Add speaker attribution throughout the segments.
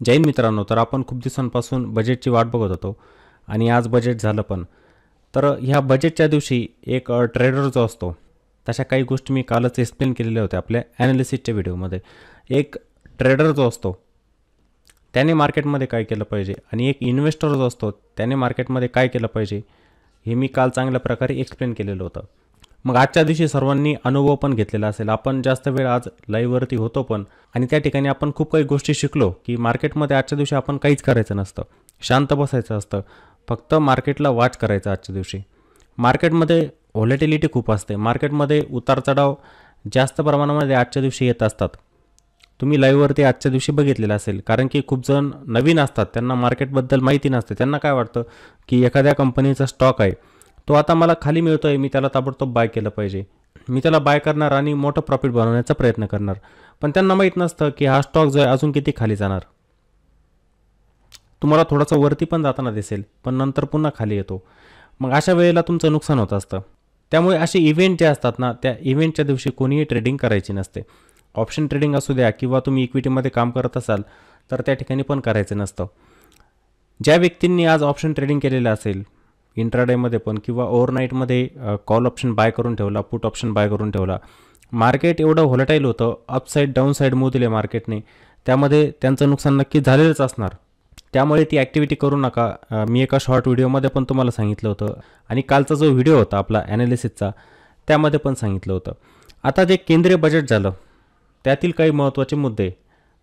Speaker 1: जैन मित्रांनो, तर आपण खूप दिवसांपासून बजेटची वाट बघत होतो आणि आज बजेट झालं पण. तर ह्या बजेटच्या दिवशी एक ट्रेडर जो असतो, तशा काही गोष्टी मी कालच एक्सप्लेन केलेल्या होत्या आपल्या ॲनालिसिसच्या व्हिडिओमध्ये. एक ट्रेडर जो असतो त्याने मार्केटमध्ये काय केलं पाहिजे आणि एक इन्व्हेस्टर जो असतो त्याने मार्केटमध्ये काय केलं पाहिजे, हे मी काल चांगल्या प्रकारे एक्सप्लेन केलेलं होतं. मग आजच्या दिवशी सर्वांनी अनुभव पण घेतलेला असेल. आपण जास्त वेळ आज लाईव्हवरती होतो पण, आणि त्या ठिकाणी आपण खूप काही गोष्टी शिकलो की मार्केटमध्ये आजच्या दिवशी आपण काहीच करायचं नसतं, शांत बसायचं असतं, फक्त मार्केटला वॉच करायचं. आजच्या दिवशी मार्केटमध्ये व्हॉलेटिलिटी खूप असते, मार्केटमध्ये उतार चढाव जास्त प्रमाणामध्ये आजच्या दिवशी येत असतात. तुम्ही लाईव्हवरती आजच्या दिवशी बघितलेलं असेल, कारण की खूप जण नवीन असतात, त्यांना मार्केटबद्दल माहिती नसते. त्यांना काय वाटतं की एखाद्या कंपनीचा स्टॉक आहे, तो आता मला खाली मिळतो आहे, मी त्याला ताबडतोब बाय केलं पाहिजे, मी त्याला बाय करणार आणि मोठं प्रॉफिट बनवण्याचा प्रयत्न करणार. पण त्यांना माहीत नसतं की हा स्टॉक जो आहे अजून किती खाली जाणार. तुम्हाला थोडंसं वरती पण जाताना दिसेल, पण नंतर पुन्हा खाली येतो. मग अशा वेळेला तुमचं नुकसान होत असतं. त्यामुळे असे इव्हेंट जे असतात ना, त्या इव्हेंटच्या दिवशी कोणीही ट्रेडिंग करायची नसते. ऑप्शन ट्रेडिंग असू द्या किंवा तुम्ही इक्विटीमध्ये काम करत असाल तर त्या ठिकाणी पण करायचं नसतं. ज्या व्यक्तींनी आज ऑप्शन ट्रेडिंग केलेलं असेल इंट्राडेमध्ये पण, किंवा ओव्हरनाईटमध्ये कॉल ऑप्शन बाय करून ठेवला, पुट ऑप्शन बाय करून ठेवला, मार्केट एवढं व्हॉलेटाईल होतं, अपसाईड डाऊन साईड मूव्ह दिले मार्केटने, त्यामध्ये त्यांचं नुकसान नक्की झालेलंच असणार. त्यामुळे ती ॲक्टिव्हिटी करू नका. मी एका शॉर्ट व्हिडिओमध्ये पण तुम्हाला सांगितलं होतं, आणि कालचा जो व्हिडिओ होता आपला ॲनालिसिसचा त्यामध्ये पण सांगितलं होतं. आता जे केंद्रीय बजेट झालं त्यातील काही महत्त्वाचे मुद्दे,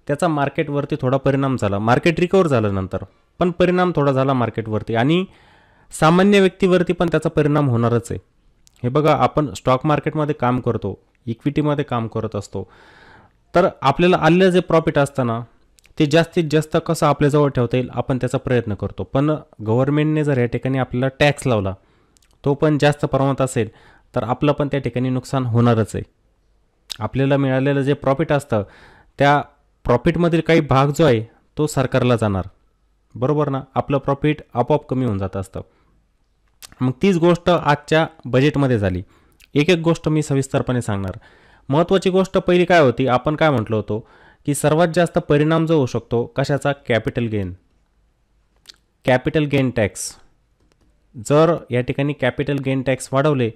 Speaker 1: त्याचा मार्केटवरती थोडा परिणाम झाला. मार्केट रिकवर झालं नंतर, पण परिणाम थोडा झाला मार्केटवरती, आणि सामान्य व्यक्तीवरती पण त्याचा परिणाम होणारच आहे. हे बघा, आपण स्टॉक मार्केटमध्ये काम करतो, इक्विटीमध्ये काम करत असतो, तर आपल्याला आलेलं जे प्रॉफिट असतं ना, ते जास्तीत जास्त कसं आपल्याजवळ ठेवता येईल आपण त्याचा प्रयत्न करतो. पण गव्हर्नमेंटने जर या ठिकाणी आपल्याला टॅक्स लावला, तो पण जास्त प्रमाणात असेल, तर आपलं पण त्या ठिकाणी नुकसान होणारच आहे. आपल्याला मिळालेलं जे प्रॉफिट असतं त्या प्रॉफिटमधील काही भाग जो आहे तो सरकारला जाणार, बरोबर ना. आपलं प्रॉफिट आपोआप कमी होऊन जात असतं. मग तीच गोष्ट आजच्या बजेटमध्ये झाली. एक एक गोष्ट मी सविस्तरपणे सांगणार. महत्त्वाची गोष्ट पहिली काय होती, आपण काय म्हटलो होतो की सर्वात जास्त परिणाम जो होऊ शकतो कशाचा, कॅपिटल गेन टॅक्स. जर या ठिकाणी कॅपिटल गेन टॅक्स वाढवले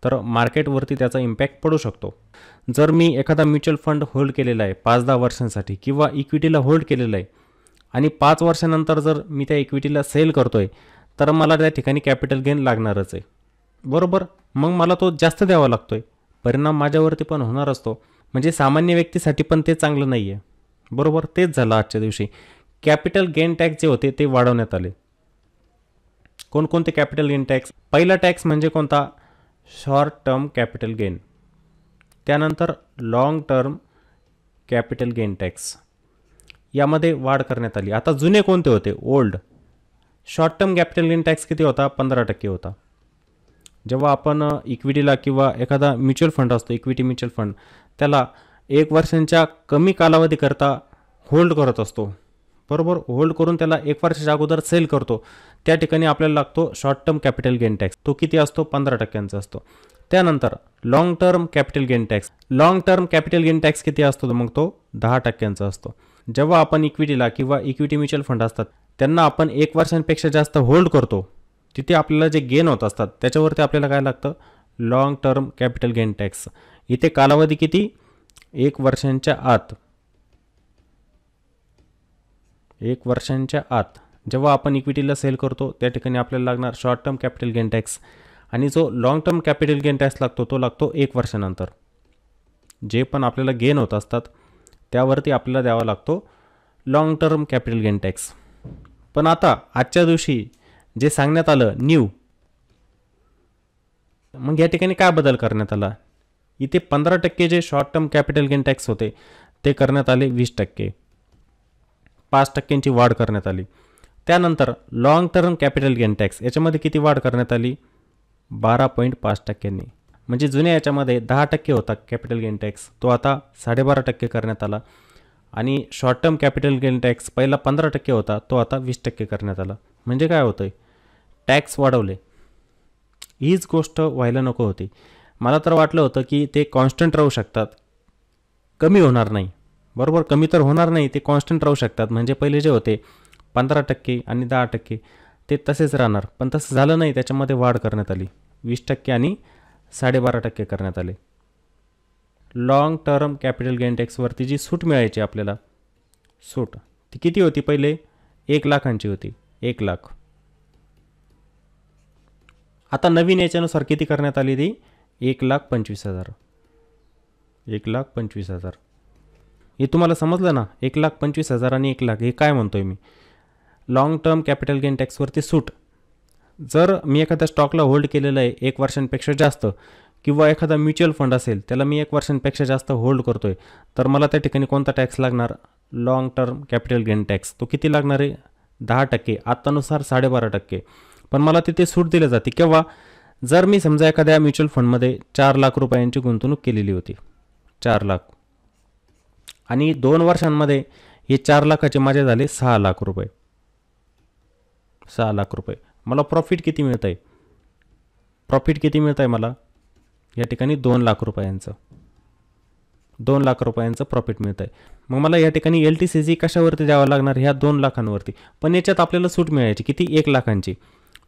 Speaker 1: तर मार्केटवरती त्याचा इम्पॅक्ट पडू शकतो. जर मी एखादा म्युच्युअल फंड होल्ड केलेला आहे 5-10 वर्षांसाठी, किंवा इक्विटीला होल्ड केलेलं आहे, आणि 5 वर्षानंतर जर मी त्या इक्विटीला सेल करतोय, तर मला त्या ठिकाणी कॅपिटल गेन लागणारच आहे, बरोबर. मग मला तो जास्त द्यावा लागतोय, परिणाम माझ्यावरती पण होणार असतो. म्हणजे सामान्य व्यक्तीसाठी पण ते चांगलं नाही आहे, बरोबर. तेच झालं आजच्या दिवशी. कॅपिटल गेन टॅक्स जे होते ते वाढवण्यात आले. कोणकोणते कॅपिटल गेन टॅक्स? पहिला टॅक्स म्हणजे कोणता, शॉर्ट टर्म कॅपिटल गेन. त्यानंतर long term capital gain tax, यामध्ये वाढ करण्यात आली. आता जुने कोणते होते, old. Short term capital gain tax किती होता, 15% होता. जेव्हा आपण इक्विटीला किंवा एखादा म्युच्युअल फंड असतो, इक्विटी म्युच्युअल फंड, त्याला 1 वर्षांच्या कमी कालावधीकरता होल्ड करत असतो, बरोबर. होल्ड करून त्याला 1 वर्षाच्या अगोदर सेल करतो, त्या ठिकाणी आपल्याला लागतो short term capital gain tax. तो किती असतो, 15% असतो. त्यानंतर long term capital gain tax. Long term capital gain tax किती असतो, मग तो 10% असतो. जेव्हा आपण इक्विटीला किंवा इक्विटी म्युच्युअल फंड असतात त्यांना आपण 1 वर्षांपेक्षा जास्त होल्ड करतो, तिथे आपल्याला जे गेन होत असतात त्याच्यावरती आपल्याला काय लागतं, long term capital gain tax. इथे कालावधी किती, 1 वर्षांच्या आत. 1 वर्षांच्या आत जेव्हा आपण इक्विटीला सेल करतो त्या ठिकाणी आपल्याला लागणार short term capital gain tax, आणि जो long term capital gain tax लागतो तो लागतो 1 वर्षानंतर. जे पण आपल्याला गेन होत असतात त्यावरती आपल्याला द्यावा लागतो long term capital gain tax. पण आता आजच्या दिवशी जे सांगण्यात आलं न्यू, मग या ठिकाणी काय बदल करण्यात आला, इथे 15% जे short term capital gain tax होते ते करण्यात आले 20%, 5%ची वाढ करण्यात आली. त्यानंतर long term capital gain tax, याच्यामध्ये किती वाढ करण्यात आली, 12.5%. म्हणजे जुन्या याच्यामध्ये 10% होता कॅपिटल गेन टॅक्स, तो आता 12.5% करण्यात आला. आणि short term capital gain tax पहिला 15% होता, तो आता 20% करण्यात आला. म्हणजे काय होतं आहे, टॅक्स वाढवले. हीच गोष्ट व्हायला नको होती. मला तर वाटलं होतं की ते कॉन्स्टंट राहू शकतात, कमी होणार नाही. बरोबर. कमी तर होणार नाही, ते कॉन्स्टंट राहू शकतात. म्हणजे पहिले जे होते 15% आणि 10% ते तसेच राहणार, पण तसं झालं नाही. त्याच्यामध्ये वाढ करण्यात आली, 20% आणि 12.5% करण्यात आले. लॉंग टर्म कॅपिटल गेन टॅक्सवरती जी सूट मिळायची आपल्याला, सूट ती किती होती? पहिले 1,00,000ची होती, 1,00,000. आता नवीन याच्यानुसार किती करण्यात आली? ती 1,25,000. 1,25,000. हे तुम्हाला समजलं ना? 1,25,000 आणि 1,00,000 हे काय म्हणतोय मी? लॉंग टर्म कॅपिटल गेन टॅक्सवरती सूट. जर मी एखाद्या स्टॉकला होल्ड केलेलं आहे 1 वर्षांपेक्षा जास्त, किंवा एखादा म्युच्युअल फंड असेल त्याला मी 1 वर्षांपेक्षा जास्त होल्ड करतोय, तर मला त्या ठिकाणी कोणता टॅक्स लागणार? Long term capital gain tax. तो किती लागणार आहे? 10%. आत्तानुसार 12.5%. पण मला तिथे सूट दिली जाते केव्हा? जर मी समजा एखाद्या म्युच्युअल फंडमध्ये 4,00,000 रुपयांची गुंतवणूक केलेली होती, 4,00,000, आणि 2 वर्षांमध्ये हे 4,00,000चे माझे झाले 6,00,000 रुपये. 6,00,000 रुपये. मला प्रॉफिट किती मिळतं आहे? प्रॉफिट किती मिळतं आहे मला? या ठिकाणी 2,00,000 रुपयांचं. 2,00,000 रुपयांचं प्रॉफिट मिळतं आहे. मग मला या ठिकाणी LTCC कशावरती द्यावं लागणार? ह्या 2,00,000वरती. पण याच्यात आपल्याला सूट मिळायची किती? 1,00,000ची.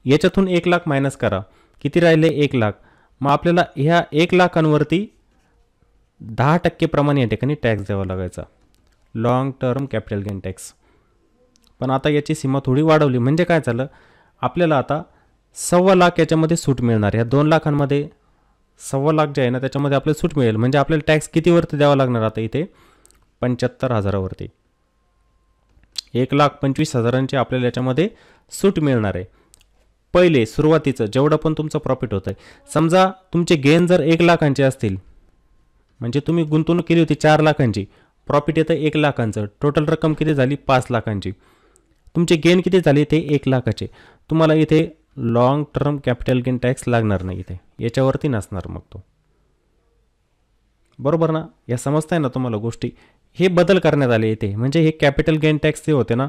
Speaker 1: याच्यातून 1,00,000 मायनस करा, किती राहिले? 1,00,000. मग आपल्याला ह्या 1,00,000वरती 10% प्रमाणे या ठिकाणी टॅक्स द्यावा लागायचा, long term capital gain tax. पण आता याची सीमा थोडी वाढवली. म्हणजे काय झालं? आपल्याला आता 1,25,000 याच्यामध्ये सूट मिळणार. ह्या 2,00,000मध्ये 1,25,000 जे आहे ना त्याच्यामध्ये आपल्याला सूट मिळेल. म्हणजे आपल्याला टॅक्स कितीवरती द्यावा लागणार आता इथे? 75,000वरती. 1,25,000ची आपल्याला याच्यामध्ये सूट मिळणार आहे. पहिले सुरुवातीचं जेवढं पण तुमचं प्रॉफिट होतं आहे, समजा तुमचे गेन जर 1,00,000चे असतील, म्हणजे तुम्ही गुंतवणूक केली होती 4,00,000ची, प्रॉफिट येतं 1,00,000चं, टोटल रक्कम किती झाली? 5,00,000ची. तुमचे गेन किती झाले? ते 1,00,000चे. तुम्हाला इथे long term capital gain tax लागणार नाही, इथे याच्यावरती नसणार मग तो. बरोबर ना? या समजताय ना तुम्हाला गोष्टी? हे बदल करण्यात आले इथे. म्हणजे हे कॅपिटल गेन टॅक्स जे होते ना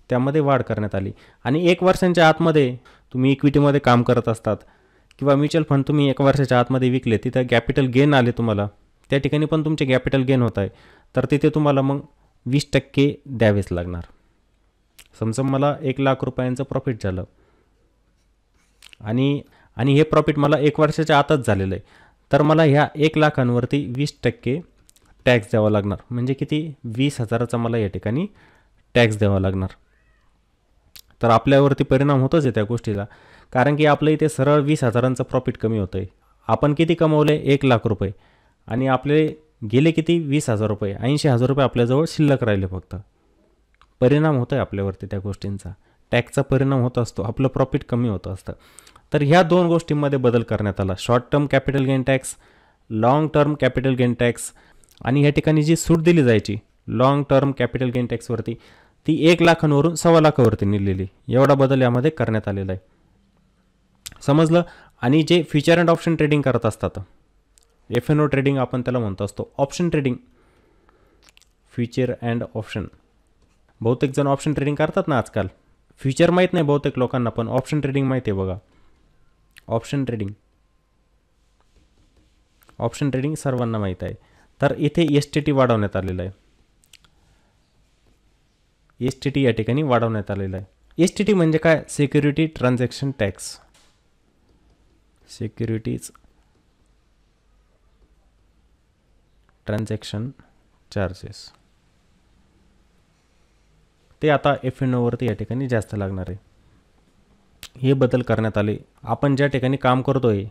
Speaker 1: त्यामध्ये वाढ करण्यात आली. आणि 1 वर्षांच्या आतमध्ये तुम्ही इक्विटीमध्ये काम करत असतात, किंवा म्युच्युअल फंड तुम्ही 1 वर्षाच्या आतमध्ये विकले, तिथं कॅपिटल गेन आले तुम्हाला, त्या ठिकाणी पण तुमचे कॅपिटल गेन होत आहे, तर तिथे तुम्हाला मग 20% द्यावेच लागणार. समजा मला 1,00,000 रुपयांचं प्रॉफिट झालं, आणि हे प्रॉफिट मला 1 वर्षाच्या आतच झालेलं आहे, तर मला ह्या 1,00,000वरती 20% टॅक्स द्यावा लागणार. म्हणजे किती? 20,000चा मला या ठिकाणी टॅक्स द्यावा लागणार. तर आपल्यावरती परिणाम होतोच आहे त्या गोष्टीला, कारण की आपलं इथे सरळ 20,000चं प्रॉफिट कमी होतं आहे. आपण किती कमवले? 1,00,000 रुपये, आणि आपले गेले किती? 20,000 रुपये. 80,000 रुपये आपल्याजवळ शिल्लक राहिले फक्त. परिणाम होतो आहे आपल्यावरती त्या गोष्टींचा, टॅक्सचा परिणाम होत असतो, आपलं प्रॉफिट कमी होतं असतं. तर ह्या 2 गोष्टींमध्ये बदल करण्यात आला, short term capital gain tax, long term capital gain tax. आणि ह्या ठिकाणी जी सूट दिली जायची लॉंग टर्म कॅपिटल गेन टॅक्सवरती, ती 1,00,000वरून 1,25,000वरती नेलेली. एवढा बदल यामध्ये करण्यात आलेला आहे. समजलं? आणि जे फ्युचर अँड ऑप्शन ट्रेडिंग करत असतात, FNO ट्रेडिंग आपण त्याला म्हणतो असतो, option trading, future and option. बहुतेक जण ऑप्शन ट्रेडिंग करतात ना आजकाल. फ्युचर माहीत नाही बहुतेक लोकांना, पण ऑप्शन ट्रेडिंग माहिती आहे बघा. ऑप्शन ट्रेडिंग सर्वांना माहीत आहे. तर इथे STT वाढवण्यात आलेलं आहे. STT या ठिकाणी वाढवण्यात आलेलं आहे. STT म्हणजे काय? Security transaction tax. Securities transaction charges. ते आता FNOवरती या ठिकाणी जास्त लागणार आहे. हे बदल करण्यात आले. आपण ज्या ठिकाणी काम करतोय,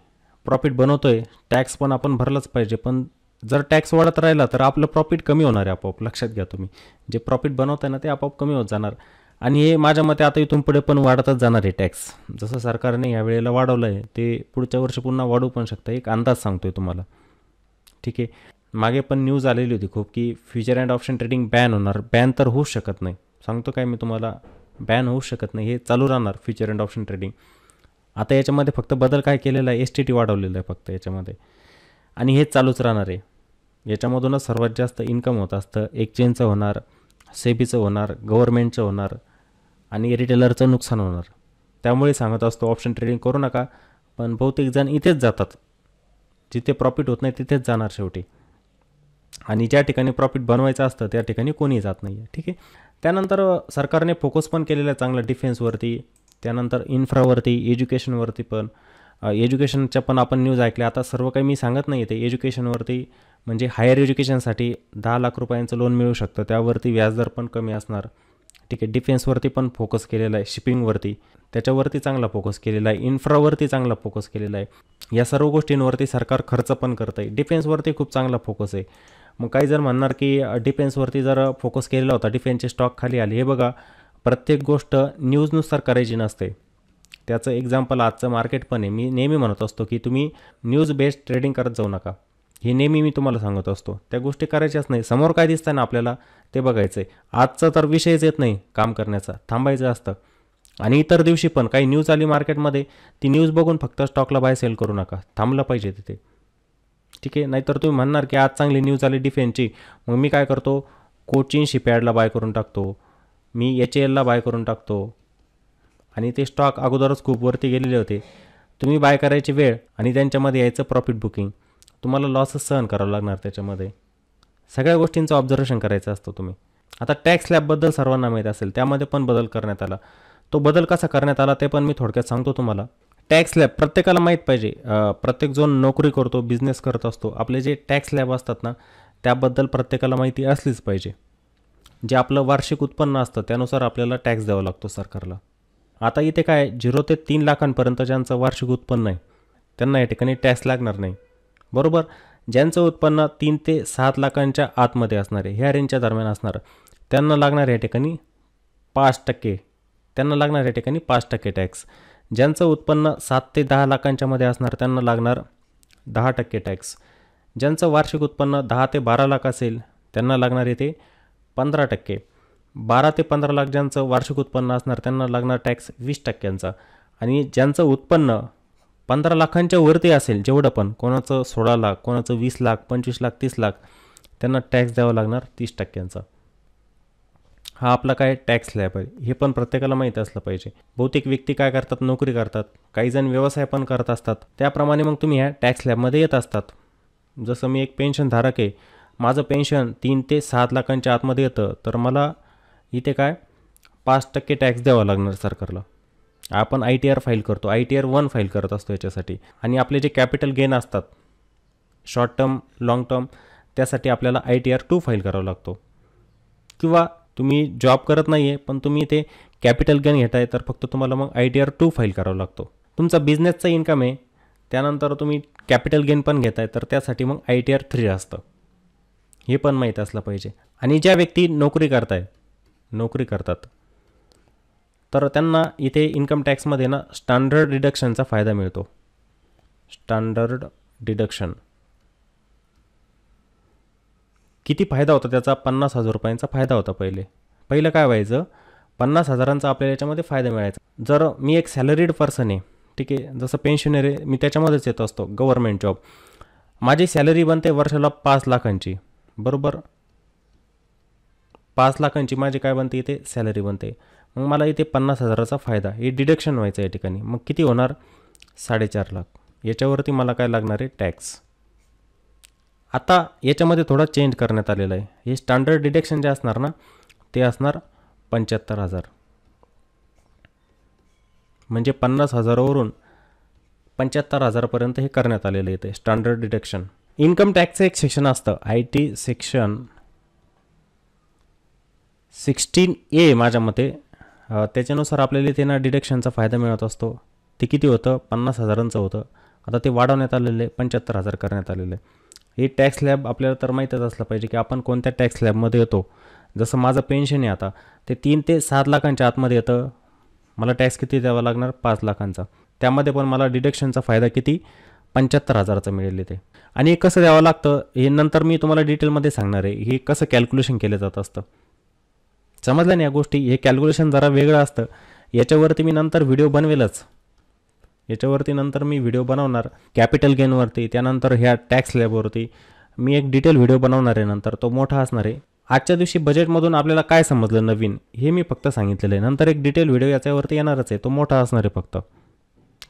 Speaker 1: प्रॉफिट बनवतोय, टॅक्स पण आपण भरलाच पाहिजे. पण जर टॅक्स वाढत राहिला तर आपलं प्रॉफिट कमी होणार आहे आपोआप. लक्षात घ्या तुम्ही, जे प्रॉफिट बनवताय ना ते आपोआप कमी होत जाणार. आणि हे माझ्या मते आता इथून पुढे पण वाढतच जाणार आहे टॅक्स. जसं सरकारने या वेळेला वाढवलं आहे, ते पुढच्या वर्षी पुन्हा वाढू पण शकतं. एक अंदाज सांगतोय तुम्हाला. ठीक आहे. मागे पण न्यूज आलेली होती खूप की future and option trading ban होणार. बॅन तर होऊच शकत नाही, सांगतो काय मी तुम्हाला, बॅन होऊ शकत नाही. हे चालू राहणार फ्युचर अँड ऑप्शन ट्रेडिंग. आता याच्यामध्ये फक्त बदल काय केलेला आहे? STT वाढवलेलं आहे फक्त याच्यामध्ये, आणि हे चालूच राहणार आहे. याच्यामधूनच सर्वात जास्त इन्कम होत असतं. एक्सचेंजचं होणार, सेबीचं होणार, गव्हर्नमेंटचं होणार, आणि रिटेलरचं नुकसान होणार. त्यामुळे सांगत असतो ऑप्शन ट्रेडिंग करू नका. पण बहुतेक जण इथेच जातात, जिथे प्रॉफिट होत नाही तिथेच जाणार शेवटी. आणि ज्या ठिकाणी प्रॉफिट बनवायचं असतं त्या ठिकाणी कोणी जात नाही आहे. ठीक आहे. त्यानंतर सरकारने फोकस पण केलेला आहे चांगलं डिफेन्सवरती, त्यानंतर इन्फ्रावरती, एज्युकेशनवरती पण. एज्युकेशनच्या पण आपण न्यूज ऐकल्या. आता सर्व काही मी सांगत नाही ते एज्युकेशनवरती, म्हणजे हायर एज्युकेशनसाठी 10 लाख रुपयांचं लोन मिळू शकतं, त्यावरती व्याजदर पण कमी असणार. ठीक आहे. डिफेन्सवरती पण फोकस केलेला आहे, शिपिंगवरती त्याच्यावरती चांगला फोकस केलेला आहे, इन्फ्रावरती चांगला फोकस केलेला आहे. या सर्व गोष्टींवरती सरकार खर्च पण करतं आहे. डिफेन्सवरती खूप चांगला फोकस आहे. मग काही जर म्हणणार की डिफेन्सवरती जर फोकस केलेला होता, डिफेन्सचे स्टॉक खाली आले. हे बघा, प्रत्येक गोष्ट न्यूजनुसार करायची नसते. त्याचं एक्झाम्पल आजचं मार्केट पण आहे. मी नेहमी म्हणत असतो की तुम्ही न्यूज बेस्ड ट्रेडिंग करत जाऊ नका, हे नेहमी मी तुम्हाला सांगत असतो. त्या गोष्टी करायच्याच नाही. समोर काय दिसतं ना आपल्याला ते बघायचं आहे. आजचा तर विषयच येत नाही काम करण्याचा, थांबायचं असतं. आणि इतर दिवशी पण काही न्यूज आली मार्केटमध्ये, ती न्यूज बघून फक्त स्टॉकला बाय सेल करू नका, थांबलं पाहिजे तिथे. ठीक आहे. नाहीतर तुम्ही म्हणणार की आज चांगली न्यूज आली डिफेन्सची, मग मी काय करतो, कोचिन शिपयार्डला बाय करून टाकतो, मी HALला बाय करून टाकतो, आणि ते स्टॉक अगोदरच खूप वरती गेलेले होते. तुम्ही बाय करायची वेळ आणि त्यांच्यामध्ये यायचं प्रॉफिट बुकिंग, तुम्हाला लॉसच सहन करावं लागणार त्याच्यामध्ये. सगळ्या गोष्टींचं ऑब्झर्वेशन करायचं असतं तुम्ही. आता टॅक्स स्लॅबबद्दल सर्वांना माहीत असेल, त्यामध्ये पण बदल करण्यात आला. तो बदल कसा करण्यात आला ते पण मी थोडक्यात सांगतो तुम्हाला. टॅक्स स्लॅब प्रत्येकाला माहीत पाहिजे. प्रत्येक जो नोकरी करतो, बिझनेस करत असतो, आपले जे टॅक्स स्लॅब असतात ना, त्याबद्दल प्रत्येकाला माहिती असलीच पाहिजे. जे आपलं वार्षिक उत्पन्न असतं त्यानुसार आपल्याला टॅक्स द्यावा लागतो सरकारला. आता इथे काय 0 ते 3 लाखांपर्यंत ज्यांचं वार्षिक उत्पन्न आहे त्यांना या ठिकाणी टॅक्स लागणार नाही, बरोबर. ज्यांचं उत्पन्न 3 ते 7 लाखांच्या आतमध्ये असणार आहे, ह्या रेंजच्या दरम्यान असणार, त्यांना लागणार या ठिकाणी 5%, त्यांना लागणार या ठिकाणी 5% टॅक्स. ज्यांचं उत्पन्न 7 ते 10 लाखांच्या मध्ये असणार त्यांना लागणार 10% टॅक्स. ज्यांचं वार्षिक उत्पन्न 10 ते 12 लाख असेल त्यांना लागणार येते 15%. 12 ते 15 लाख ज्यांचं वार्षिक उत्पन्न असणार त्यांना लागणार टॅक्स 20%. आणि ज्यांचं उत्पन्न 15 लाखांच्या वरती असेल, जेवढं पण, कोणाचं 16 लाख, कोणाचं 20 लाख, 25 लाख, 30 लाख, त्यांना टॅक्स द्यावा लागणार 30%. हा आपला काय टॅक्स स्लॅब आहे. हे पण प्रत्येकाला माहीत असलं पाहिजे. बहुतेक व्यक्ती काय करतात, नोकरी करतात, काही जण व्यवसाय पण करत असतात, त्याप्रमाणे मग तुम्ही ह्या टॅक्स स्लॅबमध्ये येत असतात. जसं मी एक पेन्शनधारक आहे, माझं पेन्शन 3 ते 7 लाखांच्या आतमध्ये येतं, तर मला इथे काय 5% टॅक्स द्यावा लागणार सरकारला. आपण ITR फाईल करतो, ITR 1 फाईल करत असतो याच्यासाठी. आणि आपले जे कॅपिटल गेन असतात शॉर्ट टर्म, लाँग टर्म, त्यासाठी आपल्याला ITR 2 फाईल करावा लागतो. किंवा तुम्ही जॉब करत नाही आहे पण तुम्ही इथे कॅपिटल गेन घेताय, तर फक्त तुम्हाला मग ITR 2 फाईल करावा लागतो. तुमचा बिझनेसचा इन्कम आहे, त्यानंतर तुम्ही कॅपिटल गेन पण घेताय, तर त्यासाठी मग ITR 3 असतं. हे पण माहीत असलं पाहिजे. आणि ज्या व्यक्ती नोकरी करतात तर त्यांना इथे इन्कम टॅक्समध्ये ना स्टँडर्ड डिडक्शनचा फायदा मिळतो. स्टँडर्ड डिडक्शन किती फायदा होता त्याचा, 50,000 रुपयांचा फायदा होता. पहिलं काय व्हायचं, 50,000चा आपल्याला याच्यामध्ये फायदा मिळायचा. जर मी एक सॅलरीड पर्सन आहे, ठीक आहे, जसं पेन्शनर आहे, मी त्याच्यामध्येच येत असतो, गव्हर्नमेंट जॉब, माझी सॅलरी बनते वर्षाला 5 लाखांची, बरोबर. 5 लाखांची माझी काय बनते, इथे सॅलरी बनते. मग मला इथे 50,000चा फायदा, हे डिडक्शन व्हायचं या ठिकाणी. मग किती होणार, 4.5 लाख. याच्यावरती मला काय लागणार आहे, टॅक्स. आता याच्यामध्ये थोडा चेंज करण्यात आलेला आहे. हे स्टँडर्ड डिडक्शन जे असणार ना, ते असणार 75,000. म्हणजे 50,000वरून 75,000पर्यंत हे करण्यात आलेलं आहे ते स्टँडर्ड डिडक्शन. इन्कम टॅक्सचं एक सेक्शन असतं, IT सेक्शन 16A माझ्या मते. त्याच्यानुसार आपल्याला इथे ना डिडक्शनचा फायदा मिळत असतो. ते किती होतं, 50,000चं होतं. आता ते वाढवण्यात आलेलं आहे, 75,000 करण्यात आलेलं आहे. हे टॅक्स स्लॅब आपल्याला तर माहीतच असलं पाहिजे की आपण कोणत्या टॅक्स स्लॅबमध्ये येतो. जसं माझं पेन्शन आहे आता, ते 3 ते 7 लाखांच्या आतमध्ये येतं. मला टॅक्स किती द्यावा लागणार, 5 लाखांचा. त्यामध्ये पण मला डिडक्शनचा फायदा किती, 75,000चा मिळेल ते. आणि हे कसं द्यावं लागतं हे नंतर मी तुम्हाला डिटेलमध्ये सांगणार आहे. हे कसं कॅल्क्युलेशन केलं जात असतं, समजलं नाही या गोष्टी. हे कॅल्क्युलेशन जरा वेगळं असतं. याच्यावरती मी नंतर व्हिडिओ बनवेलच. याच्यावरती नंतर मी व्हिडिओ बनवणार कॅपिटल गेनवरती, त्यानंतर ह्या टॅक्स स्लॅबवरती मी एक डिटेल व्हिडिओ बनवणार आहे. नंतर तो मोठा असणार आहे. आजच्या दिवशी बजेटमधून आपल्याला काय समजलं नवीन, हे मी फक्त सांगितलेलं आहे. नंतर एक डिटेल व्हिडिओ याच्यावरती येणारच आहे, तो मोठा असणार आहे फक्त.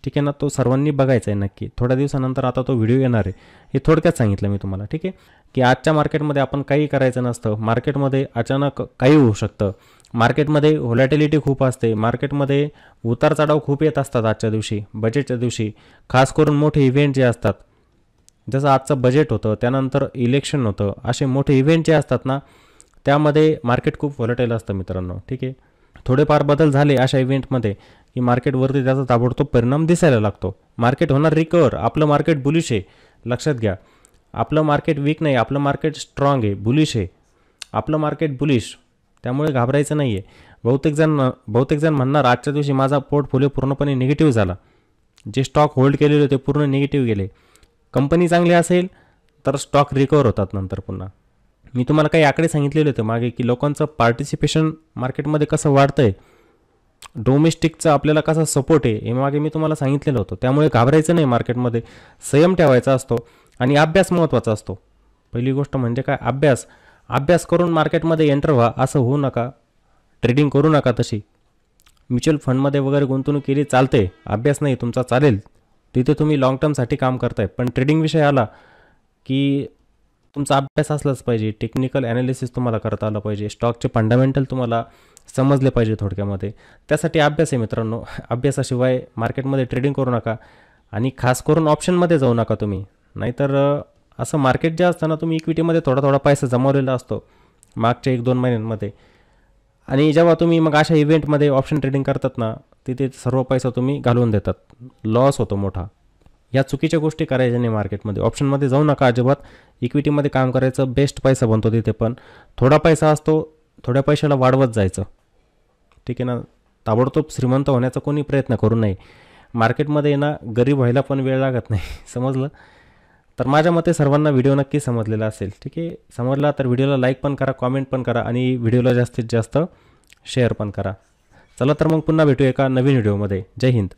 Speaker 1: ठीक आहे ना, तो सर्वांनी बघायचा आहे नक्की. थोड्या दिवसानंतर आता तो व्हिडिओ येणार आहे. हे थोडक्यात सांगितलं मी तुम्हाला, ठीक आहे. की आजच्या मार्केटमध्ये आपण काही करायचं नसतं, मार्केटमध्ये अचानक काही होऊ शकतं, मार्केटमध्ये व्हॉलॅटिलिटी खूप असते, मार्केटमध्ये उतार चढाव खूप येत असतात आजच्या दिवशी, बजेटच्या दिवशी, खास करून मोठे इव्हेंट जे असतात, जसं आजचं बजेट होतं, त्यानंतर इलेक्शन होतं, असे मोठे इव्हेंट जे असतात ना, त्यामध्ये मार्केट खूप व्हॉलटाईल असतं मित्रांनो. ठीक आहे, थोडेफार बदल झाले अशा इव्हेंटमध्ये की मार्केटवरती त्याचा ताबडतोब परिणाम दिसायला लागतो. मार्केट होणार रिकवर, आपलं मार्केट बुलिश आहे, लक्षात घ्या. आपलं मार्केट वीक नाही, आपलं मार्केट स्ट्रॉंग आहे, बुलिश आहे, आपलं मार्केट बुलिश, त्यामुळे घाबरायचं नाही आहे. बहुतेक जण म्हणणार आजच्या दिवशी माझा पोर्टफोलिओ पूर्णपणे निगेटिव्ह झाला, जे स्टॉक होल्ड केलेले होते पूर्ण निगेटिव्ह गेले. कंपनी चांगली असेल तर स्टॉक रिकवर होतात नंतर पुन्हा. मी तुम्हाला काही आकडे सांगितलेले होते मागे की लोकांचं पार्टिसिपेशन मार्केटमध्ये कसं वाढतं आहे, डोमेस्टिकचा आपल्याला कसा सपोर्ट आहे हे मागे मी तुम्हाला सांगितलेलं होतं. त्यामुळे घाबरायचं नाही, मार्केटमध्ये संयम ठेवायचा असतो आणि अभ्यास महत्त्वाचा असतो. पहिली गोष्ट म्हणजे काय, अभ्यास करून मार्केटमध्ये एंटर व्हा, असं होऊ नका, ट्रेडिंग करू नका. तशी म्युच्युअल फंडमध्ये वगैरे गुंतवणूक केली चालते, अभ्यास नाही तुमचा चालेल, तिथे तुम्ही लॉंग टर्मसाठी काम करताय. पण ट्रेडिंग विषय आला की तुमचा अभ्यास असलाच पाहिजे, टेक्निकल ॲनालिसिस तुम्हाला करता आलं पाहिजे, स्टॉकचे फंडामेंटल तुम्हाला समजले पाहिजे थोडक्यामध्ये. त्यासाठी अभ्यास आहे मित्रांनो. अभ्यासाशिवाय मार्केटमध्ये ट्रेडिंग करू नका आणि खास करून ऑप्शनमध्ये जाऊ नका तुम्ही. नाहीतर असं मार्केट जे असतं ना, तुम्ही इक्विटीमध्ये थोडा पैसा जमवलेला असतो मागच्या 1-2 महिन्यांमध्ये, आणि जेव्हा तुम्ही मग अशा इव्हेंटमध्ये ऑप्शन ट्रेडिंग करतात ना, तिथे सर्व पैसा तुम्ही घालवून देतात, लॉस होतो मोठा. या चुकीच्या गोष्टी करायच्या नाही मार्केटमध्ये. ऑप्शनमध्ये जाऊ नका अजिबात, इक्विटीमध्ये काम करायचं, बेस्ट पैसा बनतो तिथे. पण थोडा पैसा असतो, थोड्या पैशाला वाढवत जायचं. ठीक आहे ना, ताबडतोब श्रीमंत होण्याचा कोणी प्रयत्न करू नये. मार्केटमध्ये ना गरीब व्हायला पण वेळ लागत नाही. समजलं? तर माझ्या मते सर्वांना व्हिडिओ नक्की समजलेला असेल. ठीक आहे, समजला तर व्हिडिओला लाईक पण करा, कॉमेंट पण करा आणि व्हिडिओला जास्तीत जास्त शेअर पण करा. चला तर मग पुन्हा भेटू एका नवीन व्हिडिओमध्ये. जय हिंद.